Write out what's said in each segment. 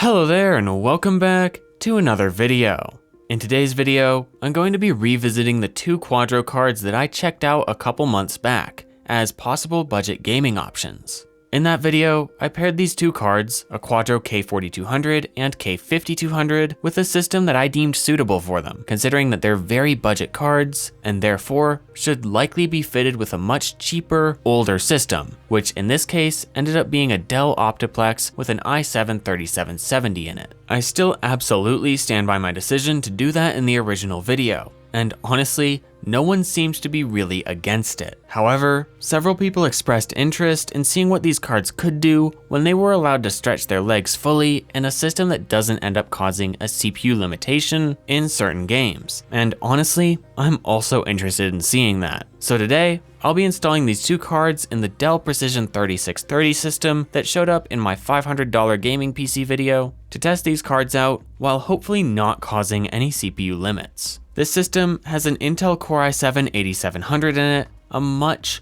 Hello there and welcome back to another video. In today's video, I'm going to be revisiting the two Quadro cards that I checked out a couple months back as possible budget gaming options. In that video, I paired these two cards, a Quadro K4200 and K5200, with a system that I deemed suitable for them, considering that they're very budget cards and therefore should likely be fitted with a much cheaper, older system, which in this case ended up being a Dell Optiplex with an i7-3770 in it. I still absolutely stand by my decision to do that in the original video, and honestly, no one seems to be really against it. However, several people expressed interest in seeing what these cards could do when they were allowed to stretch their legs fully in a system that doesn't end up causing a CPU limitation in certain games. And honestly, I'm also interested in seeing that. So today, I'll be installing these two cards in the Dell Precision 3630 system that showed up in my $500 gaming PC video to test these cards out while hopefully not causing any CPU limits. This system has an Intel Core i7-8700 in it, a much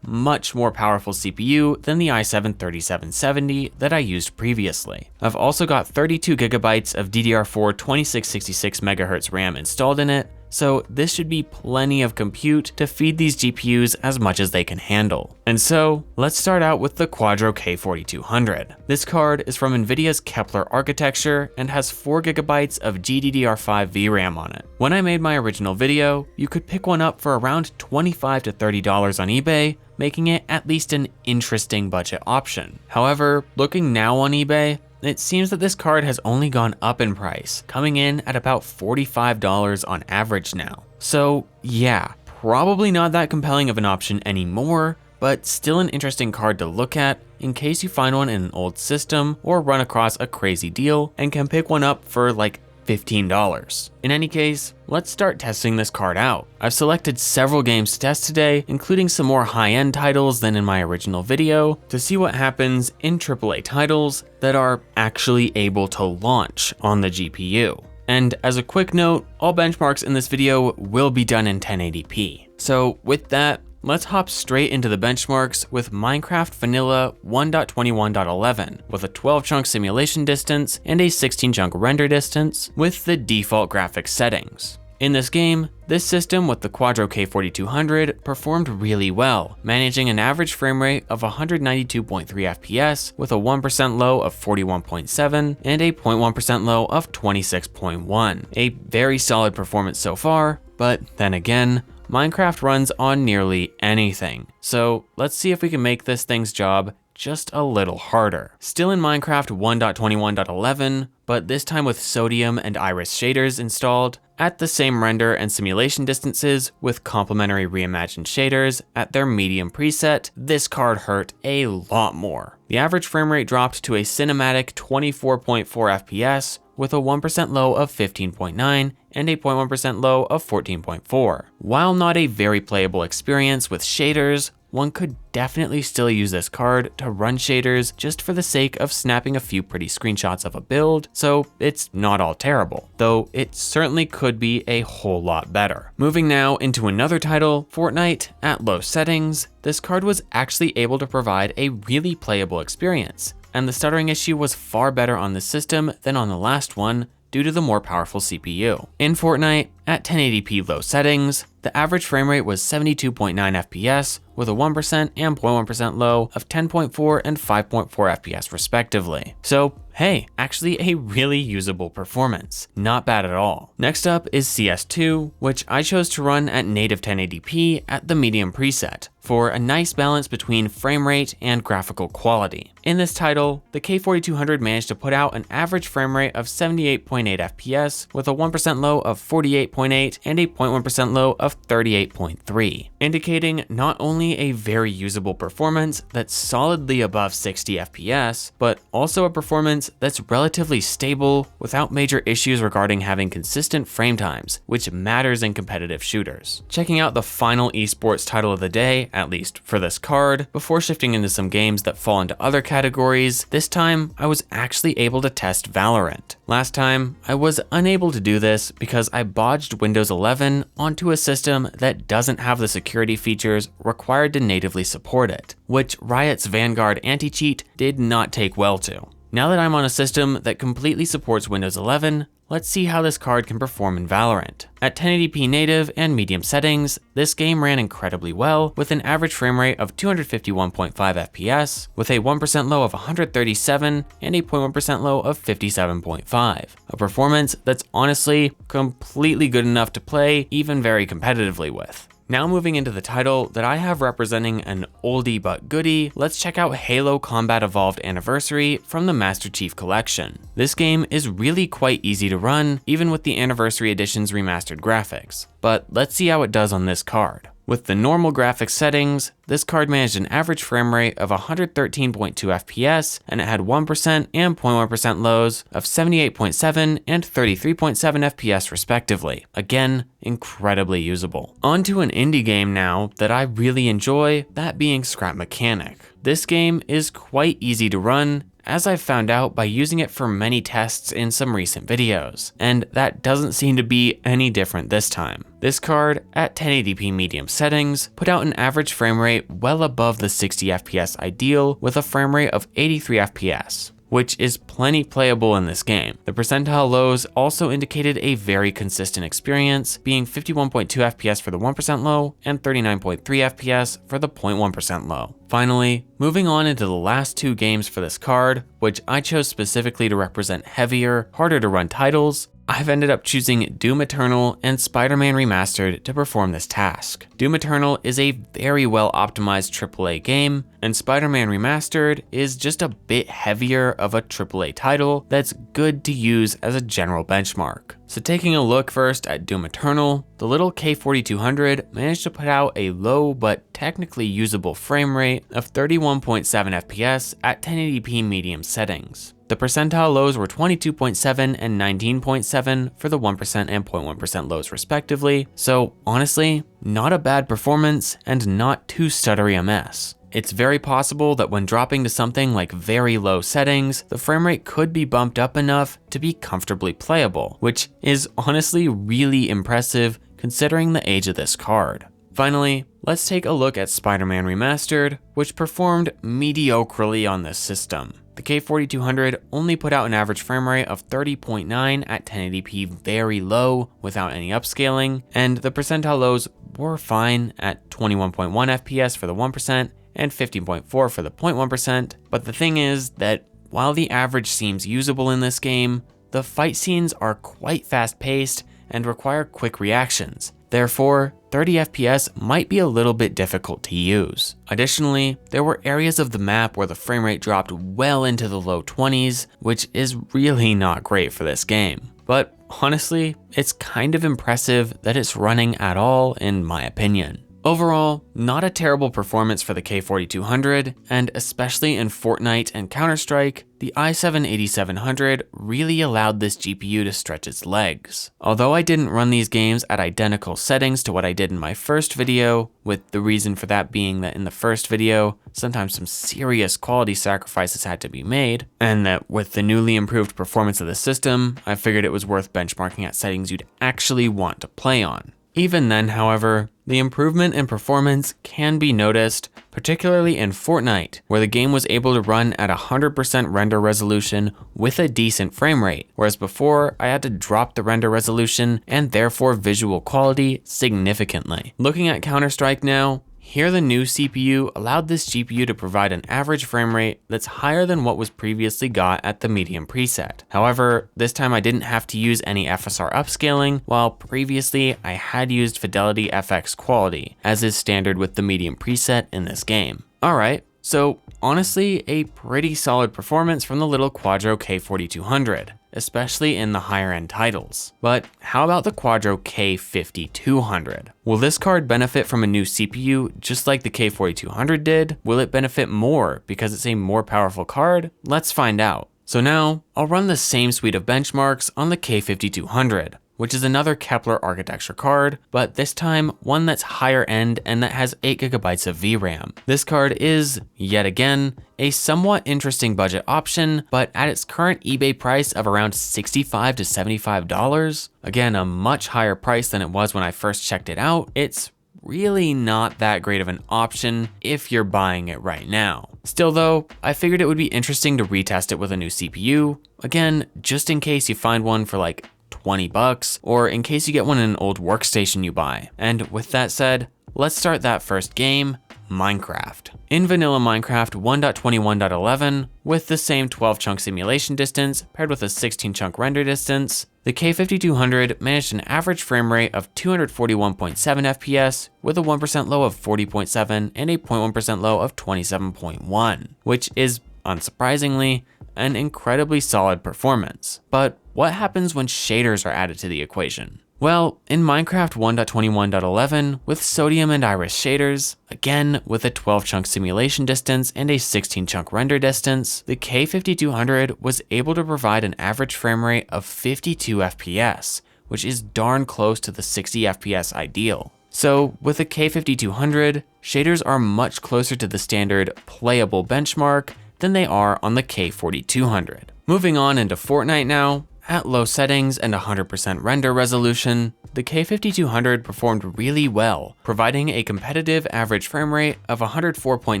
more powerful CPU than the i7-3770 that I used previously. I've also got 32 gigabytes of DDR4 2666 MHz RAM installed in it, so this should be plenty of compute to feed these GPUs as much as they can handle. And so, let's start out with the Quadro K4200. This card is from NVIDIA's Kepler architecture and has 4 gigabytes of GDDR5 VRAM on it. When I made my original video, you could pick one up for around $25 to $30 on eBay, making it at least an interesting budget option. However, looking now on eBay, it seems that this card has only gone up in price, coming in at about $45 on average now. So yeah, probably not that compelling of an option anymore, but still an interesting card to look at in case you find one in an old system or run across a crazy deal and can pick one up for like $15. In any case, let's start testing this card out. I've selected several games to test today, including some more high-end titles than in my original video, to see what happens in AAA titles that are actually able to launch on the GPU. And as a quick note, all benchmarks in this video will be done in 1080p. So with that, let's hop straight into the benchmarks with Minecraft Vanilla 1.21.11 with a 12 chunk simulation distance and a 16 chunk render distance with the default graphics settings. In this game, this system with the Quadro K4200 performed really well, managing an average frame rate of 192.3 FPS with a 1% low of 41.7 and a 0.1% low of 26.1. A very solid performance so far, but then again, Minecraft runs on nearly anything, so let's see if we can make this thing's job just a little harder. Still in Minecraft 1.21.11, but this time with sodium and iris shaders installed at the same render and simulation distances with complementary reimagined shaders at their medium preset, this card hurt a lot more. The average frame rate dropped to a cinematic 24.4 FPS with a 1% low of 15.9 and a 0.1% low of 14.4. While not a very playable experience with shaders, one could definitely still use this card to run shaders just for the sake of snapping a few pretty screenshots of a build, so it's not all terrible, though it certainly could be a whole lot better. Moving now into another title, Fortnite, at low settings, this card was actually able to provide a really playable experience, and the stuttering issue was far better on this system than on the last one due to the more powerful CPU. In Fortnite, at 1080p low settings, the average frame rate was 72.9 FPS with a 1% and 0.1% low of 10.4 and 5.4 FPS respectively. So hey, actually a really usable performance. Not bad at all. Next up is CS2, which I chose to run at native 1080p at the medium preset for a nice balance between frame rate and graphical quality. In this title, the K4200 managed to put out an average frame rate of 78.8 FPS with a 1% low of 48.8 and a 0.1% low of 38.3, indicating not only a very usable performance that's solidly above 60 FPS, but also a performance that's relatively stable without major issues regarding having consistent frame times, which matters in competitive shooters. Checking out the final esports title of the day, at least for this card, before shifting into some games that fall into other categories, this time I was actually able to test Valorant. Last time, I was unable to do this because I bodged Windows 11 onto a system that doesn't have the security features required to natively support it, which Riot's Vanguard anti-cheat did not take well to. Now that I'm on a system that completely supports Windows 11, let's see how this card can perform in Valorant. At 1080p native and medium settings, this game ran incredibly well with an average frame rate of 251.5 FPS, with a 1% low of 137 and a 0.1% low of 57.5. A performance that's honestly completely good enough to play even very competitively with. Now moving into the title that I have representing an oldie but goodie, let's check out Halo Combat Evolved Anniversary from the Master Chief Collection. This game is really quite easy to run, even with the Anniversary Edition's remastered graphics. But let's see how it does on this card. With the normal graphics settings, this card managed an average frame rate of 113.2 FPS, and it had 1% and 0.1% lows of 78.7 and 33.7 FPS respectively. Again, incredibly usable. On to an indie game now that I really enjoy, that being Scrap Mechanic. This game is quite easy to run, as I've found out by using it for many tests in some recent videos, and that doesn't seem to be any different this time. This card, at 1080p medium settings, put out an average frame rate well above the 60 FPS ideal with a frame rate of 83 FPS. Which is plenty playable in this game. The percentile lows also indicated a very consistent experience, being 51.2 FPS for the 1% low and 39.3 FPS for the 0.1% low. Finally, moving on into the last two games for this card, which I chose specifically to represent heavier, harder to run titles, I've ended up choosing Doom Eternal and Spider-Man Remastered to perform this task. Doom Eternal is a very well optimized AAA game, and Spider-Man Remastered is just a bit heavier of a AAA title that's good to use as a general benchmark. So taking a look first at Doom Eternal, the little K4200 managed to put out a low but technically usable frame rate of 31.7 FPS at 1080p medium settings. The percentile lows were 22.7 and 19.7 for the 1% and 0.1% lows respectively, so honestly, not a bad performance and not too stuttery a mess. It's very possible that when dropping to something like very low settings, the frame rate could be bumped up enough to be comfortably playable, which is honestly really impressive considering the age of this card. Finally, let's take a look at Spider-Man Remastered, which performed mediocrely on this system. The K4200 only put out an average frame rate of 30.9 at 1080p very low without any upscaling, and the percentile lows were fine at 21.1 FPS for the 1% and 15.4 for the 0.1%, but the thing is that while the average seems usable in this game, the fight scenes are quite fast-paced and require quick reactions. Therefore, 30 FPS might be a little bit difficult to use. Additionally, there were areas of the map where the frame rate dropped well into the low 20s, which is really not great for this game. But honestly, it's kind of impressive that it's running at all in my opinion. Overall, not a terrible performance for the K4200, and especially in Fortnite and Counter-Strike, the i7-8700 really allowed this GPU to stretch its legs. Although I didn't run these games at identical settings to what I did in my first video, with the reason for that being that in the first video, sometimes some serious quality sacrifices had to be made, and that with the newly improved performance of the system, I figured it was worth benchmarking at settings you'd actually want to play on. Even then, however, the improvement in performance can be noticed, particularly in Fortnite, where the game was able to run at 100% render resolution with a decent frame rate, whereas before I had to drop the render resolution and therefore visual quality significantly. Looking at Counter-Strike now, here the new CPU allowed this GPU to provide an average frame rate that's higher than what was previously got at the medium preset. However, this time I didn't have to use any FSR upscaling, while previously I had used Fidelity FX quality, as is standard with the medium preset in this game. Alright, so honestly a pretty solid performance from the little Quadro K4200. Especially in the higher end titles. But how about the Quadro K5200? Will this card benefit from a new CPU just like the K4200 did? Will it benefit more because it's a more powerful card? Let's find out. So now, I'll run the same suite of benchmarks on the K5200, which is another Kepler architecture card, but this time one that's higher end and that has 8GB of VRAM. This card is, yet again, a somewhat interesting budget option, but at its current eBay price of around $65 to $75, again a much higher price than it was when I first checked it out, it's really not that great of an option if you're buying it right now. Still though, I figured it would be interesting to retest it with a new CPU, again, just in case you find one for like 20 bucks, or in case you get one in an old workstation you buy. And with that said, let's start that first game, Minecraft. In vanilla Minecraft 1.21.11, with the same 12 chunk simulation distance paired with a 16 chunk render distance, the K5200 managed an average frame rate of 241.7 FPS with a 1% low of 40.7 and a 0.1% low of 27.1, which is, unsurprisingly, an incredibly solid performance. But what happens when shaders are added to the equation? Well, in Minecraft 1.21.11, with sodium and iris shaders, again with a 12 chunk simulation distance and a 16 chunk render distance, the K5200 was able to provide an average frame rate of 52 FPS, which is darn close to the 60 FPS ideal. So with the K5200, shaders are much closer to the standard playable benchmark than they are on the K4200. Moving on into Fortnite now, at low settings and 100% render resolution, the K5200 performed really well, providing a competitive average frame rate of 104.9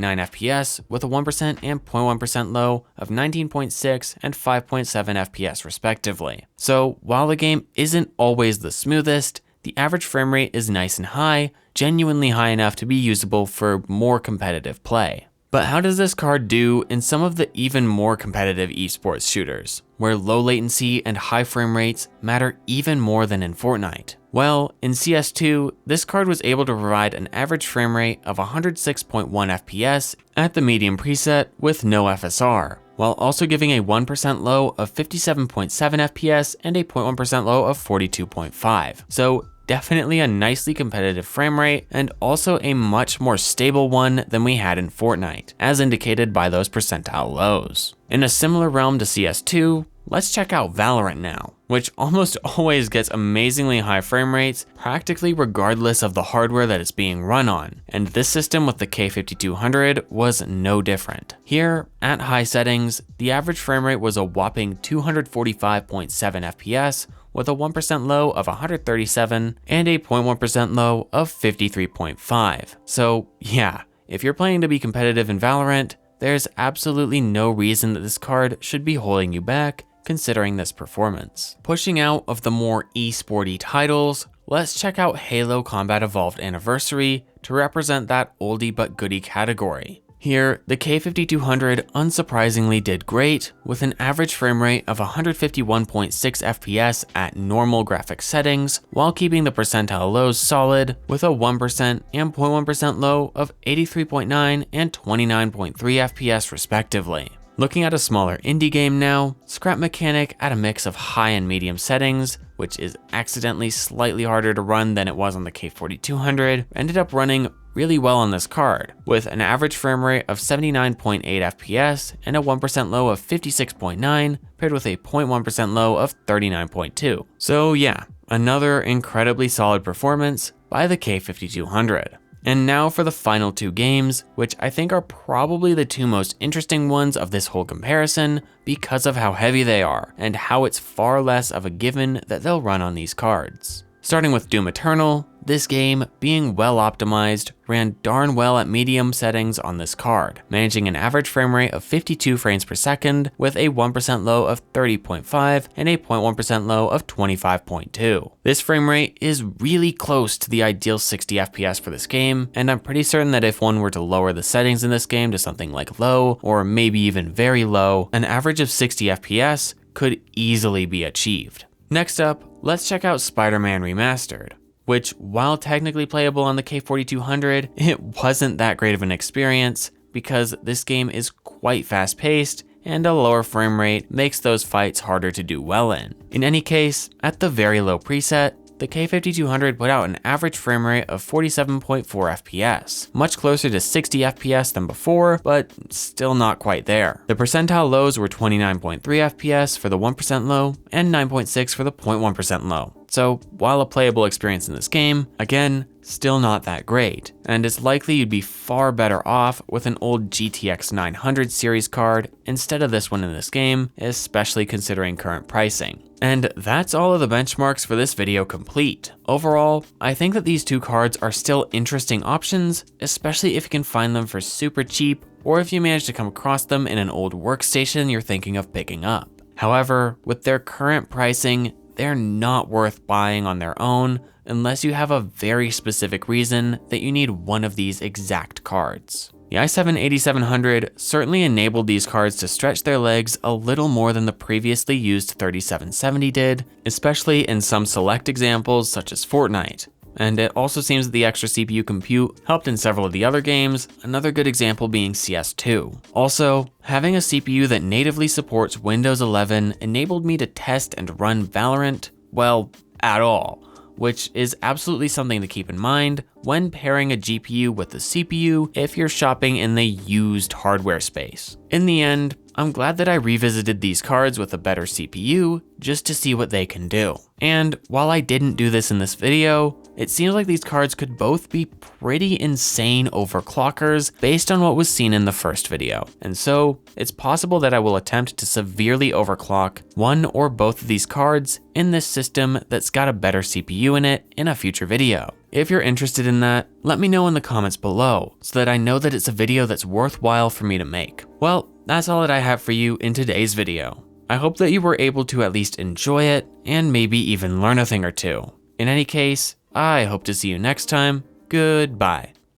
FPS with a 1% and 0.1% low of 19.6 and 5.7 FPS respectively. So while the game isn't always the smoothest, the average frame rate is nice and high, genuinely high enough to be usable for more competitive play. But how does this card do in some of the even more competitive esports shooters, where low latency and high frame rates matter even more than in Fortnite? Well, in CS2, this card was able to provide an average frame rate of 106.1 FPS at the medium preset with no FSR, while also giving a 1% low of 57.7 FPS and a 0.1% low of 42.5. So definitely a nicely competitive frame rate, and also a much more stable one than we had in Fortnite, as indicated by those percentile lows. In a similar realm to CS2, let's check out Valorant now, which almost always gets amazingly high frame rates, practically regardless of the hardware that it's being run on, and this system with the K5200 was no different. Here, at high settings, the average frame rate was a whopping 245.7 FPS, with a 1% low of 137 and a 0.1% low of 53.5. So yeah, if you're planning to be competitive in Valorant, there's absolutely no reason that this card should be holding you back considering this performance. Pushing out of the more esporty titles, let's check out Halo Combat Evolved Anniversary to represent that oldie but goodie category. Here, the K5200 unsurprisingly did great, with an average frame rate of 151.6 FPS at normal graphics settings, while keeping the percentile lows solid, with a 1% and 0.1% low of 83.9 and 29.3 FPS respectively. Looking at a smaller indie game now, Scrap Mechanic at a mix of high and medium settings, which is accidentally slightly harder to run than it was on the K4200, ended up running really well on this card, with an average frame rate of 79.8 FPS and a 1% low of 56.9, paired with a 0.1% low of 39.2. So yeah, another incredibly solid performance by the K5200. And now for the final two games, which I think are probably the two most interesting ones of this whole comparison because of how heavy they are and how it's far less of a given that they'll run on these cards. Starting with Doom Eternal, this game, being well optimized, ran darn well at medium settings on this card, managing an average frame rate of 52 frames per second with a 1% low of 30.5 and a 0.1% low of 25.2. This frame rate is really close to the ideal 60 FPS for this game, and I'm pretty certain that if one were to lower the settings in this game to something like low, or maybe even very low, an average of 60 FPS could easily be achieved. Next up, let's check out Spider-Man Remastered, which, while technically playable on the K4200, it wasn't that great of an experience because this game is quite fast-paced and a lower frame rate makes those fights harder to do well in. In any case, at the very low preset, the K5200 put out an average frame rate of 47.4 FPS, much closer to 60 FPS than before, but still not quite there. The percentile lows were 29.3 FPS for the 1% low and 9.6 for the 0.1% low. So while a playable experience in this game, again, still not that great, and it's likely you'd be far better off with an old GTX 900 series card instead of this one in this game, especially considering current pricing. And that's all of the benchmarks for this video complete. Overall, I think that these two cards are still interesting options, especially if you can find them for super cheap, or if you manage to come across them in an old workstation you're thinking of picking up. However, with their current pricing, they're not worth buying on their own unless you have a very specific reason that you need one of these exact cards. The i7-8700 certainly enabled these cards to stretch their legs a little more than the previously used 3770 did, especially in some select examples such as Fortnite. And it also seems that the extra CPU compute helped in several of the other games, another good example being CS2. Also, having a CPU that natively supports Windows 11 enabled me to test and run Valorant, well, at all, which is absolutely something to keep in mind when pairing a GPU with the CPU if you're shopping in the used hardware space. In the end, I'm glad that I revisited these cards with a better CPU just to see what they can do. And while I didn't do this in this video, it seems like these cards could both be pretty insane overclockers based on what was seen in the first video. And so it's possible that I will attempt to severely overclock one or both of these cards in this system that's got a better CPU in it in a future video. If you're interested in that, let me know in the comments below so that I know that it's a video that's worthwhile for me to make. Well, that's all that I have for you in today's video. I hope that you were able to at least enjoy it and maybe even learn a thing or two. In any case, I hope to see you next time. Goodbye.